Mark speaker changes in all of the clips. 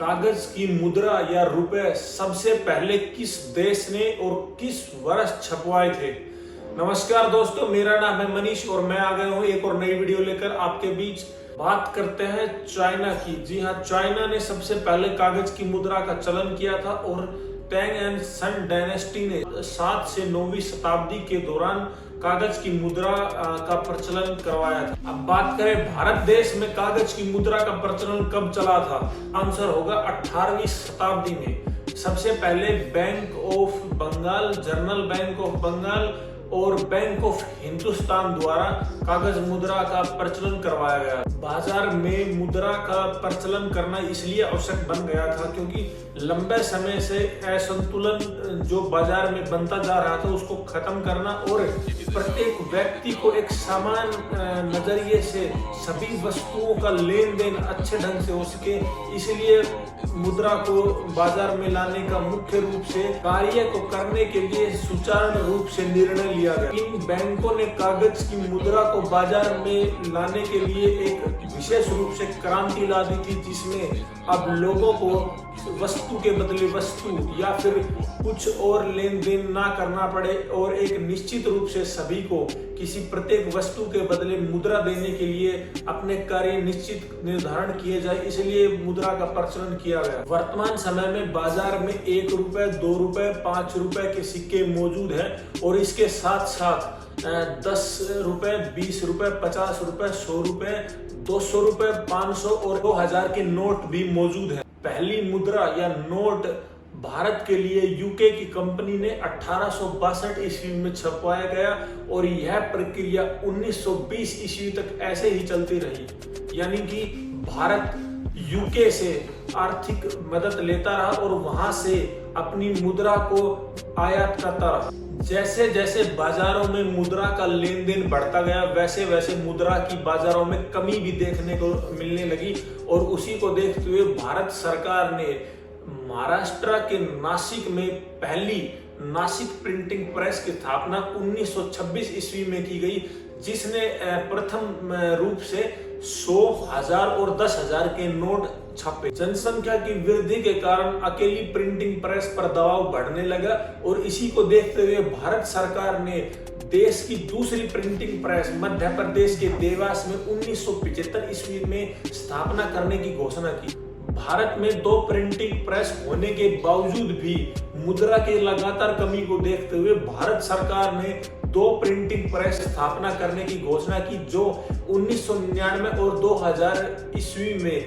Speaker 1: कागज की मुद्रा या रुपए सबसे पहले किस देश ने और किस वर्ष छपवाए थे। नमस्कार दोस्तों, मेरा नाम है मनीष और मैं आ गया हूँ एक और नई वीडियो लेकर आपके बीच। बात करते हैं चाइना की। जी हाँ, चाइना ने सबसे पहले कागज की मुद्रा का चलन किया था और टैंग एंड सन डायनेस्टी ने 7 से 9वीं शताब्दी के दौरान कागज की मुद्रा का प्रचलन करवाया था। अब बात करें भारत देश में कागज की मुद्रा का प्रचलन कब चला था। आंसर होगा 18वीं शताब्दी में। सबसे पहले bank of Bengal, general bank of Bengal और बैंक ऑफ हिंदुस्तान द्वारा कागज मुद्रा का प्रचलन करवाया गया। बाजार में मुद्रा का प्रचलन करना इसलिए आवश्यक बन गया था क्योंकि लंबे समय से असंतुलन जो बाजार में बनता जा रहा था उसको खत्म करना और प्रत्येक व्यक्ति को एक समान नजरिए से सभी वस्तुओं का लेन देन अच्छे ढंग से हो सके, इसलिए मुद्रा को बाजार में लाने का मुख्य रूप से कार्य को करने के लिए सुचारू रूप से निर्णय लिया गया। इन बैंकों ने कागज की मुद्रा को बाजार में लाने के लिए एक विशेष रूप से क्रांति ला दी थी, जिसमें अब लोगों को वस्तु के बदले वस्तु या फिर कुछ और लेन देन ना करना पड़े और एक निश्चित रूप से सभी को किसी प्रत्येक वस्तु के बदले मुद्रा देने के लिए अपने कार्य निश्चित निर्धारण किए जाए, इसलिए मुद्रा का प्रचलन किया गया। वर्तमान समय में बाजार में 1 रुपए, 2 रुपए, 5 रुपए के सिक्के मौजूद हैं और इसके साथ साथ 10 रुपए, 20 रुपए, 50 रुपए, 100 रुपए, 200 रुपए, 500 और 2000 के नोट भी मौजूद हैं। पहली मुद्रा या नोट भारत के लिए यूके की कंपनी ने 1862 ईस्वी में छपवाया गया और यह प्रक्रिया 1920 ईस्वी तक ऐसे ही चलती रही। यानी कि भारत यूके से आर्थिक मदद लेता रहा और वहां से अपनी मुद्रा को आयात करता रहा। जैसे जैसे बाजारों में मुद्रा का लेन देन बढ़ता गया वैसे वैसे मुद्रा की बाजारों में कमी भी देखने को मिलने लगी और उसी को देखते हुए भारत सरकार ने महाराष्ट्र के नासिक में पहली नासिक प्रिंटिंग प्रेस की स्थापना 1926 ईस्वी में की गई, जिसने प्रथम रूप से 100, 1000 और 10,000 के नोट छपे। जनसंख्या की वृद्धि के कारण अकेली प्रिंटिंग प्रेस पर दबाव बढ़ने लगा और इसी को देखते हुए भारत सरकार ने देश की दूसरी प्रिंटिंग प्रेस मध्य प्रदेश के देवास में 1975 ईस्वी में स्थापना करने की घोषणा की। भारत में 2 प्रिंटिंग प्रेस होने के बावजूद भी मुद्रा की लगातार कमी को देखते हुए भारत सरकार ने 2 प्रिंटिंग प्रेस स्थापना करने की घोषणा की, जो 1999 और 2000 ईस्वी में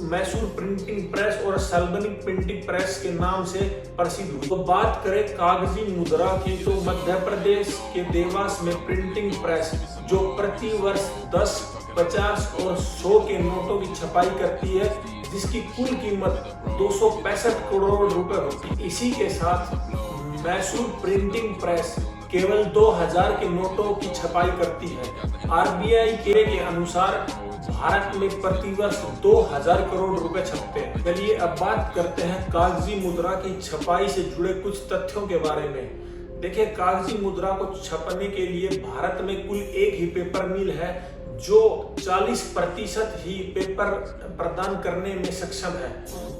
Speaker 1: मैसूर प्रिंटिंग प्रेस और सल्बनी प्रिंटिंग प्रेस के नाम से प्रसिद्ध हुई। तो बात करें कागजी मुद्रा की, तो मध्य प्रदेश के देवास में प्रिंटिंग प्रेस जो प्रति वर्ष 10, 50 और 100 के नोटों की छपाई करती है, जिसकी कुल कीमत 265 करोड़ रुपए होती है। इसी के साथ मैसूर प्रिंटिंग प्रेस केवल 2000 के नोटों की छपाई करती है। आरबीआई के अनुसार भारत में प्रतिवर्ष 2000 करोड़ रुपए छपते हैं। चलिए अब बात करते हैं कागजी मुद्रा की छपाई से जुड़े कुछ तथ्यों के बारे में। देखिए, कागजी मुद्रा को छपने के लिए भारत में कुल एक ही पेपर मिल है जो 40% ही पेपर प्रदान करने में सक्षम है।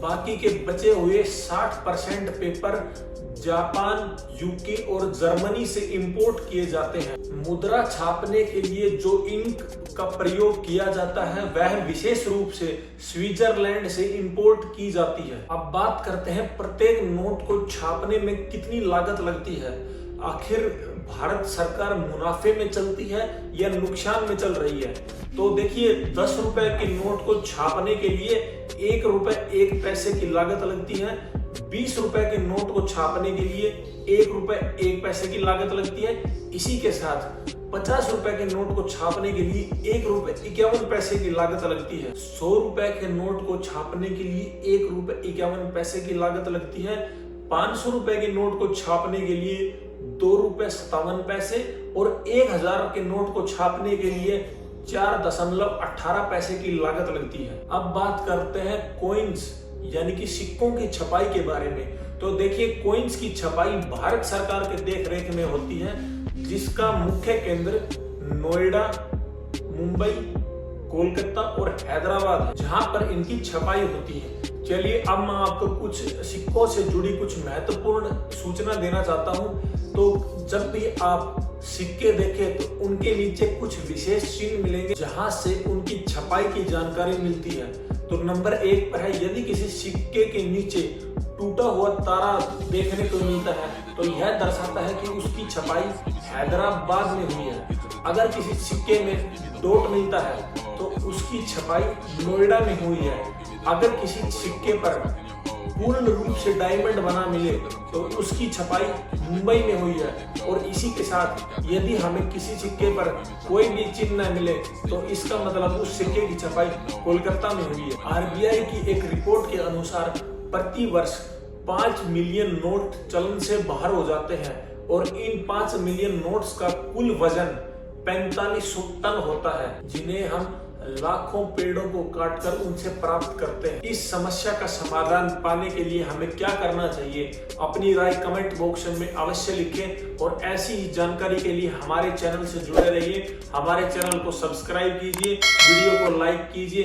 Speaker 1: बाकी के बचे हुए 60% पेपर जापान, यूके और जर्मनी से इंपोर्ट किए जाते हैं। मुद्रा छापने के लिए जो इंक का प्रयोग किया जाता है वह विशेष रूप से स्विट्जरलैंड से इंपोर्ट की जाती है। अब बात करते हैं प्रत्येक नोट को छापने में कितनी लागत लगती है। आखिर भारत सरकार मुनाफे में चलती है या नुकसान में चल रही है। तो देखिए, 10 रुपए के नोट को छापने के लिए 1 रुपए 1 पैसे की लागत लगती है। 20 रुपए के नोट को छापने के लिए 1 रुपए 1 पैसे की लागत लगती है। इसी के साथ 50 रुपए के नोट को छापने के लिए 1 रुपए 51 पैसे की लागत लगती है। 100 रुपए के नोट को छापने के लिए 1 रुपए 51 पैसे की लागत लगती है। 500 रुपए के नोट को छापने के लिए 2 रुपए 57 पैसे और 1000 के नोट को छापने के लिए 4.18 पैसे की लागत लगती है। अब बात करते हैं कॉइन्स यानी कि सिक्कों की छपाई के बारे में। तो देखिए, कॉइन्स की छपाई भारत सरकार के देख रेख में होती है, जिसका मुख्य केंद्र नोएडा, मुंबई, कोलकाता और हैदराबाद है, जहां पर इनकी छपाई होती है। चलिए अब मैं आपको कुछ सिक्कों से जुड़ी कुछ महत्वपूर्ण सूचना देना चाहता हूं। तो जब भी आप सिक्के देखें तो उनके नीचे कुछ विशेष चिन्ह मिलेंगे जहां से उनकी छपाई की जानकारी मिलती है। तो नंबर 1 पर है, यदि किसी सिक्के के नीचे टूटा हुआ तारा देखने को मिलता है तो यह दर्शाता है कि उसकी छपाई हैदराबाद में हुई है। अगर किसी सिक्के में डॉट मिलता है तो उसकी छपाई नोएडा में हुई है। अगर किसी सिक्के पर पूर्ण रूप से डायमंड बना मिले तो उसकी छपाई मुंबई में हुई है। और इसी के साथ यदि हमें किसी सिक्के पर कोई भी चिन्ह न मिले तो इसका मतलब उस सिक्के की छपाई कोलकाता में हुई है। आरबीआई की एक रिपोर्ट के अनुसार प्रति वर्ष 5 मिलियन नोट चलन से बाहर हो जाते हैं और इन 5 मिलियन नोट्स का कुल वजन 4500 टन होता है, जिन्हें हम लाखों पेड़ों को काटकर उनसे प्राप्त करते हैं। इस समस्या का समाधान पाने के लिए हमें क्या करना चाहिए? अपनी राय कमेंट बॉक्स में अवश्य लिखें और ऐसी ही जानकारी के लिए हमारे चैनल से जुड़े रहिए। हमारे चैनल को सब्सक्राइब कीजिए, वीडियो को लाइक कीजिए।